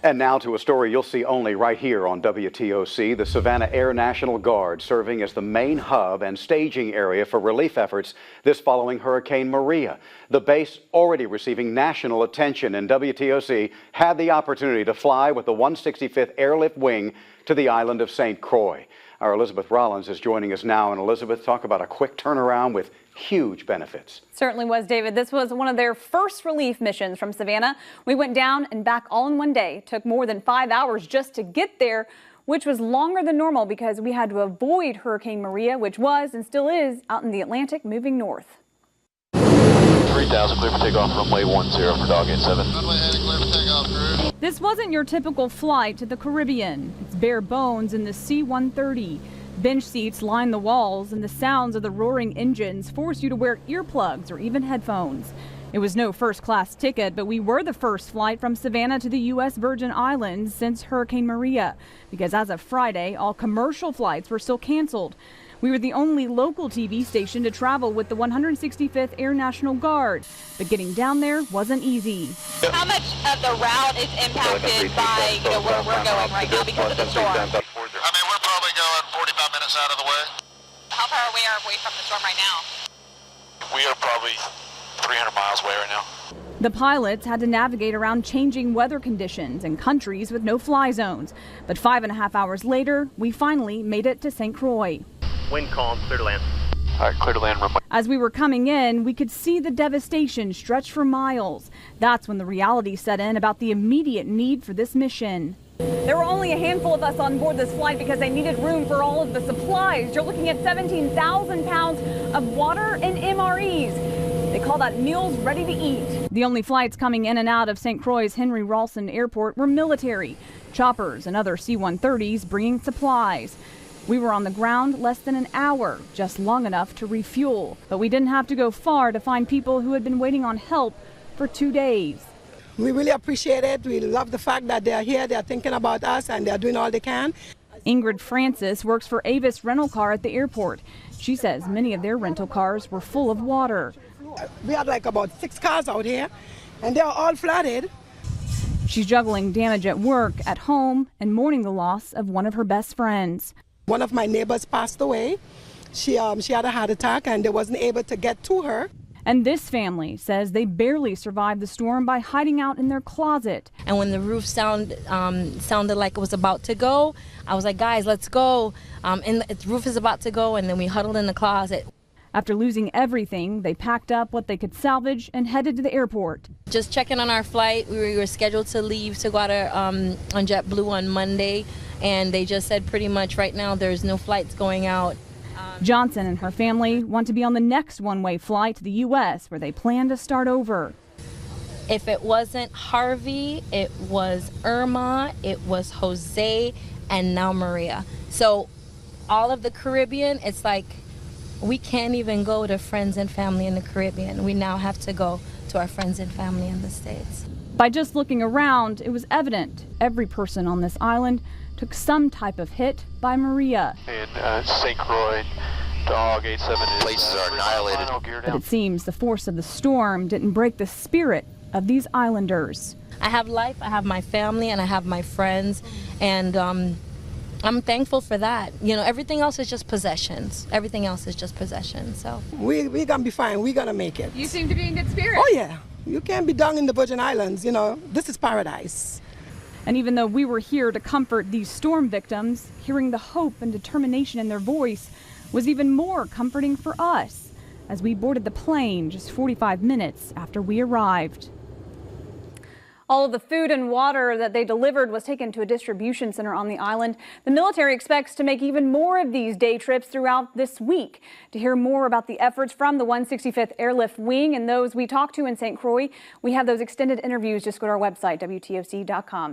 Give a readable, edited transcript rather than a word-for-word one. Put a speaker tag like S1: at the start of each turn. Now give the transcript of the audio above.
S1: And now to a story you'll see only right here on WTOC. The Savannah Air National Guard serving as the main hub and staging area for relief efforts this following Hurricane Maria. The base already receiving national attention, and WTOC had the opportunity to fly with the 165th Airlift Wing to the island of St. Croix. Our Elizabeth Rollins is joining us now. And Elizabeth, talk about a quick turnaround with huge benefits.
S2: Certainly was, David. This was one of their first relief missions from Savannah. We went down and back all in one day. Took more than 5 hours just to get there, which was longer than normal because we had to avoid Hurricane Maria, which was and still is out in the Atlantic moving north.
S3: 3000, clear for takeoff, runway 10 for dog 87.
S4: Runway heading clear for takeoff, crew.
S2: This wasn't your typical flight to the Caribbean. It's bare bones in the C-130. Bench seats line the walls, and the sounds of the roaring engines force you to wear earplugs or even headphones. It was no first-class ticket, but we were the first flight from Savannah to the U.S. Virgin Islands since Hurricane Maria, because as of Friday, all commercial flights were still canceled. We were the only local TV station to travel with the 165th Air National Guard, but getting down there wasn't easy.
S5: How much of the route is impacted by, where we're going right now because of the storm?
S4: I mean, we're probably going 45 minutes out of the way.
S5: How far away are we from the storm right now?
S3: We are probably 300 miles away right now.
S2: The pilots had to navigate around changing weather conditions in countries with no fly zones. But 5.5 hours later, we finally made it to St. Croix.
S6: Wind calm, clear to land.
S3: All right, clear to land, runway.
S2: As we were coming in, we could see the devastation stretch for miles. That's when the reality set in about the immediate need for this mission. There were only a handful of us on board this flight because they needed room for all of the supplies. You're looking at 17,000 pounds of water and MREs. They call that meals ready to eat. The only flights coming in and out of St. Croix's Henry Rawson Airport were military, choppers and other C-130s bringing supplies. We were on the ground less than an hour, just long enough to refuel. But we didn't have to go far to find people who had been waiting on help for 2 days.
S7: We really appreciate it. We love the fact that they're here, they're thinking about us, and they're doing all they can.
S2: Ingrid Francis works for Avis Rental Car at the airport. She says many of their rental cars were full of water.
S7: We had like about 6 cars out here, and they're all flooded.
S2: She's juggling damage at work, at home, and mourning the loss of one of her best friends.
S7: One of my neighbors passed away. She had a heart attack, and they wasn't able to get to her.
S2: And this family says they barely survived the storm by hiding out in their closet.
S8: And when the roof sounded like it was about to go, I was like, guys, let's go. And the roof is about to go, and then we huddled in the closet.
S2: After losing everything, they packed up what they could salvage and headed to the airport.
S8: Just checking on our flight. We were scheduled to leave to go out on JetBlue on Monday, and they just said pretty much right now there's no flights going out.
S2: Johnson and her family want to be on the next one-way flight to the U.S. where they plan to start over.
S8: If it wasn't Harvey, it was Irma, it was Jose, and now Maria. So all of the Caribbean, it's like we can't even go to friends and family in the Caribbean. We now have to go to our friends and family in the States.
S2: By just looking around, it was evident every person on this island took some type of hit by Maria.
S3: In St. Croix, dog 87 is
S4: Places are annihilated.
S2: But it seems the force of the storm didn't break the spirit of these islanders.
S8: I have life, I have my family, and I have my friends, and I'm thankful for that. Everything else is just possessions. Everything else is just possessions. So
S7: We're going to be fine. We're going to make it.
S2: You seem to be in good spirits.
S7: Oh, yeah. You can't be down in the Virgin Islands. This is paradise.
S2: And even though we were here to comfort these storm victims, hearing the hope and determination in their voice was even more comforting for us as we boarded the plane just 45 minutes after we arrived. All of the food and water that they delivered was taken to a distribution center on the island. The military expects to make even more of these day trips throughout this week. To hear more about the efforts from the 165th Airlift Wing and those we talked to in St. Croix, we have those extended interviews. Just go to our website, WTOC.com.